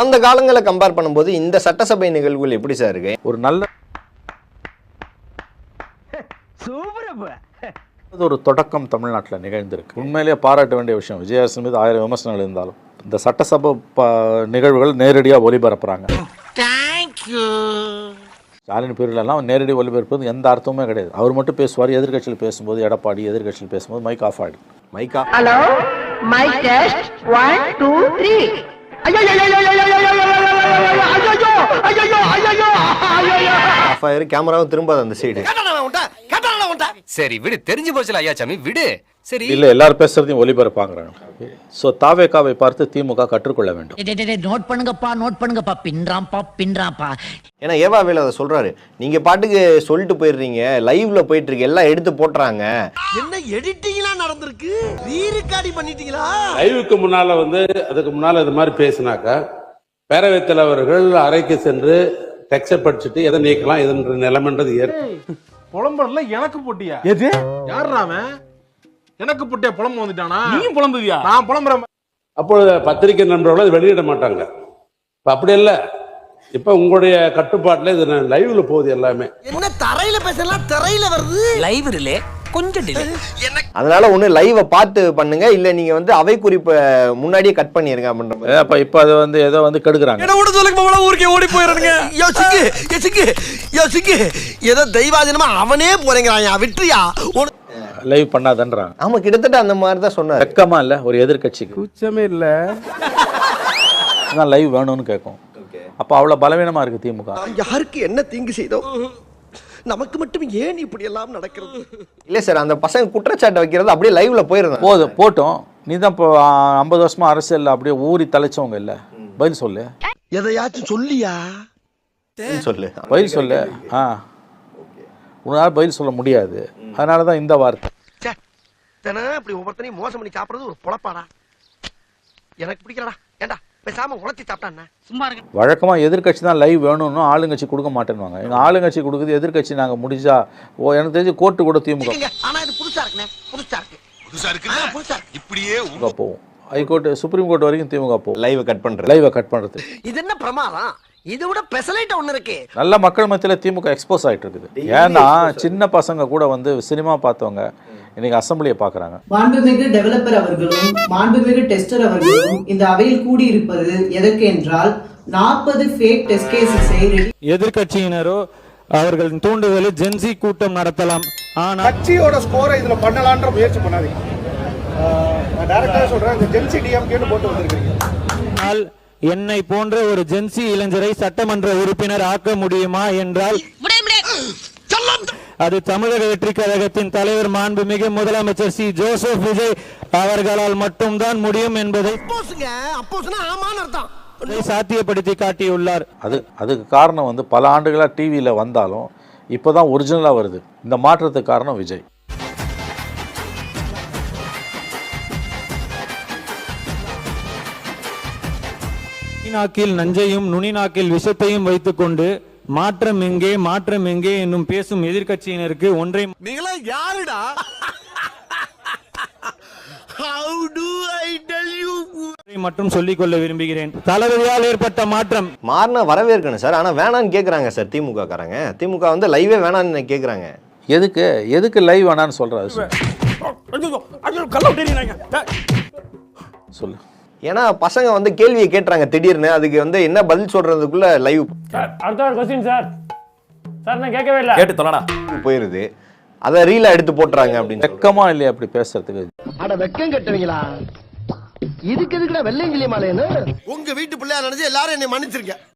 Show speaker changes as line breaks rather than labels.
அந்த காலங்களை கம்பேர் பண்ணும்போது இந்த சட்டசபை நிகழ்வுகள் எப்படி சார் இருக்கு?
ஒரு நல்ல ஒரு தொடக்கம் தமிழ்நாட்டில் நிகழ்ந்திருக்கு. உண்மையிலேயே பாராட்ட வேண்டிய விஷயம். விஜயரசன் மீது 1000 விமர்சனங்கள் இருந்தாலும் இந்த சட்டசபை நிகழ்வுகள் நேரடியாக ஒளிபரப்புறாங்க. ஸ்டாலின் பீரியட்லாம் நேரடி ஒளிபரப்புறது எந்த அர்த்தமுமே கிடையாது. அவர் மட்டும் பேசுவார், எதிர்கட்சியில் பேசும்போது எடப்பாடி, எதிர்கட்சியில் பேசும்போது மைக் ஆஃப் ஆகிடும்.
மைக்கா
ஹலோ மைக் டெஸ்ட் 1 2 3
ஆஃப் ஆயிரு, கேமராவும் திரும்பாது அந்த சைடு.
சரி விடு, தெரிஞ்சு போச்சுல ஐயா சாமி, விடு. சரி
இல்லை, எல்லாரும் பேசுறதையும் ஒளிபரப்பாங்கிறாங்க. ஸோ தாவேகாவை பார்த்து திமுக கற்றுக்கொள்ள வேண்டும்.
நோட் பண்ணுங்கப்பா பின்றாம்பா.
ஏன்னா ஏவாவேல அதை சொல்றாரு, நீங்க பாட்டுக்கு சொல்லிட்டு போயிடுறீங்க, லைவ்ல போயிட்டு இருக்கு, எல்லாம் எடுத்து போட்டுறாங்க.
என்ன எடிட்டிங்லாம் நடந்திருக்கு, ரீரெக்கார்டி பண்ணிட்டீங்களா?
லைவுக்கு முன்னால அதுக்கு முன்னால இது மாதிரி பேசினாக்கா பேரவைத் தலைவர்கள் அறைக்கு சென்று டெக்ஸ்ட் படிச்சுட்டு எதை நீக்கலாம் எதுன்ற நிலைமைன்றது
புலம்புறதுல எனக்கு போட்டியா? எது யாருறாம எனக்கு போட்டியா? புலம்பு வந்துட்டானா? நீயும் புலம்புவியா? நான் புலம்புறேன்.
அப்பொழுது பத்திரிகை நண்பர்கள் அது வெளியிட மாட்டாங்க. இப்ப அப்படி இல்ல, இப்ப உங்களுடைய கட்டுப்பாட்டுல இது லைவ்ல போகுது எல்லாமே.
என்ன தரையில பேசலாம், தரையில வருது
லைவ் ரிலே கொஞ்சம் டிலே.
அதனால ஒண்ணு லைவை பார்த்து பண்ணுங்க, இல்ல நீங்க அவை குறிப்பை முன்னாடியே கட் பண்ணிருங்க அப்படின்ற மாதிரி.
அப்ப இப்ப அது ஏதோ கெடுக்குறாங்க.
ஊருக்கே ஓடி போயிடுறாங்க. ஏதோ தெய்வாதீனமா அவனே போறேங்கிறாயா, விட்டுறியா?
லைவ் பண்ணாதன்றாங்க.
ஆமா, கிட்டத்தட்ட அந்த மாதிரி தான் சொன்னார்.
வெக்கமா இல்ல ஒரு எதிர்கட்சிக்கு?
கூச்சமே இல்ல.
லைவ் வேணும்னு கேட்கும். அப்ப அவ்வளவு பலவீனமா இருக்கு திமுக.
யாருக்கு என்ன தீங்கு செய்தோம், நமக்கு மட்டும் ஏன் இப்படி எல்லாம் நடக்கிறது?
இல்ல சார், அந்த பசங்க குற்றச்சாட்டு வைக்கிறது அப்படியே லைவ்ல போயிருந்தோம்.
போட்டோம். நீ தான் இப்போ 50 வருஷமா அரசியல் அப்படியே ஊறி தலைச்சவங்க இல்ல, பதில் சொல்லு.
எதையாச்சும் சொல்லியா?
சொல்லு,
பதில் சொல்லு. உன்னால பதில் சொல்ல முடியாது, அதனாலதான் இந்த வார்த்தை.
இப்படி ஒவ்வொருத்தனையும் மோசம் பண்ணி சாப்பிடுறது ஒரு பொழப்பாடா, எனக்கு பிடிக்கலடா. ஏண்டா பேசாம உழைச்சி சாப்பிட்டா சும்மா இருக்கு.
வழக்கமா எதிர்கட்சி தான் லைவ் வேணும்னு ஆளுங்கட்சி கொடுக்க மாட்டேன்னுவாங்க. எங்க ஆளுங்கட்சி கொடுக்குது, எதிர்கட்சி நாங்க முடிஞ்சா எனக்கு தெரிஞ்சு கோர்ட்டு கூட திமுக.
ஆனா இது புதுசா இருக்குனே, புதுசா இருக்கு. இப்படியே
போவோம். ஹைகோர்ட், சுப்ரீம் கோர்ட் வரைக்கும் திமுக போவோம்.
லைவ் கட் பண்றது.
இது என்ன பிரமாதம்? இதை விட பெசலைட் ஒண்ணு இருக்கு.
நல்ல மக்கள் மத்தியில திமுக எக்ஸ்போஸ் ஆயிட்டு இருக்குது. ஏன்னா சின்ன பசங்க கூட சினிமா பார்த்தவங்க இன்னைக்கு அசம்பிளியை பாக்குறாங்க.
மாண்புமிகு டெவலப்பர் அவர்களும் மாண்புமிகு டெஸ்டர் அவர்களும் இந்த அவையில் கூடியிருப்பது எதற்கு என்றால் 40 ஃபேக் டெஸ்ட் கேஸை
எதிர்கட்சியினரோ அவர்களின் தூண்டுதலில் ஜென்சி கூட்டம் நடத்தலாம். ஆனா
கட்சியோட ஸ்கோரை இதுல பண்ணலாம்ன்ற முயற்சி பண்ணாதீங்க. நான் டைரக்டா சொல்றேன், இந்த ஜென்சி டிஎம்கேன்னு போட்டு வந்திருக்கீங்க.
என்னை போன்ற ஒரு ஜென்சி இளைஞரை சட்டமன்ற உறுப்பினர் ஆக்க முடியுமா என்றால் அது தமிழக வெற்றி கழகத்தின் தலைவர் மாண்புமிகு முதலமைச்சர் சி ஜோசப் விஜய் அவர்களால் மட்டும்தான் முடியும் என்பதை சாத்தியப்படுத்தி காட்டியுள்ளார்.
அதுக்கு காரணம் பல ஆண்டுகளா டிவியில வந்தாலும் இப்பதான் ஒரிஜினலா வருது. இந்த மாற்றத்துக்கு காரணம் விஜய்.
நாக்கில் நஞ்சையும் நுனி நாக்கில் விஷத்தையும் வைத்துக்கொண்டு மாற்றம் எங்கே என்னும் பேசும் எதிர்கட்சியினருக்கு ஒன்றை
நீங்களா யாருடா? How do I tell you?
மட்டும் சொல்லிக் கொள்ள விரும்புகிறேன். தளபதியால் ஏற்பட்ட மாற்றம்
மாறினா வரவேற்கணும் சார். ஆனா வேணான்னு கேக்குறாங்க சார் திமுக காரங்க. திமுக லைவே வேணான்னு கேக்குறாங்க.
எதுக்கு லைவ் வேணான்னு சொல்றாரு சொல்லு.
ஏன்னா பசங்க கேள்வியை கேட்டுறாங்க திடீர்னு, அதுக்கு என்ன பதில் சொல்றதுக்குள்ள லைவ்.
அடுத்த ஒரு क्वेश्चन சார். நான் கேட்கவே இல்ல.
கேட்டு தொலைடா.
போயிருது, அத ரீலா எடுத்து போட்டுறாங்க அப்படின்னு.
வெக்கமா இல்லையா அப்படி பேசுறதுக்கு?
அட வெக்கம் கட்டுவீங்களா? இதுக்கு எதுக்குடா வெள்ளையங்கிலி மாலைன்னு? உங்க வீட்டு பிள்ளையா நினைச்சு எல்லாரும் என்னை மன்னிச்சிருக்க.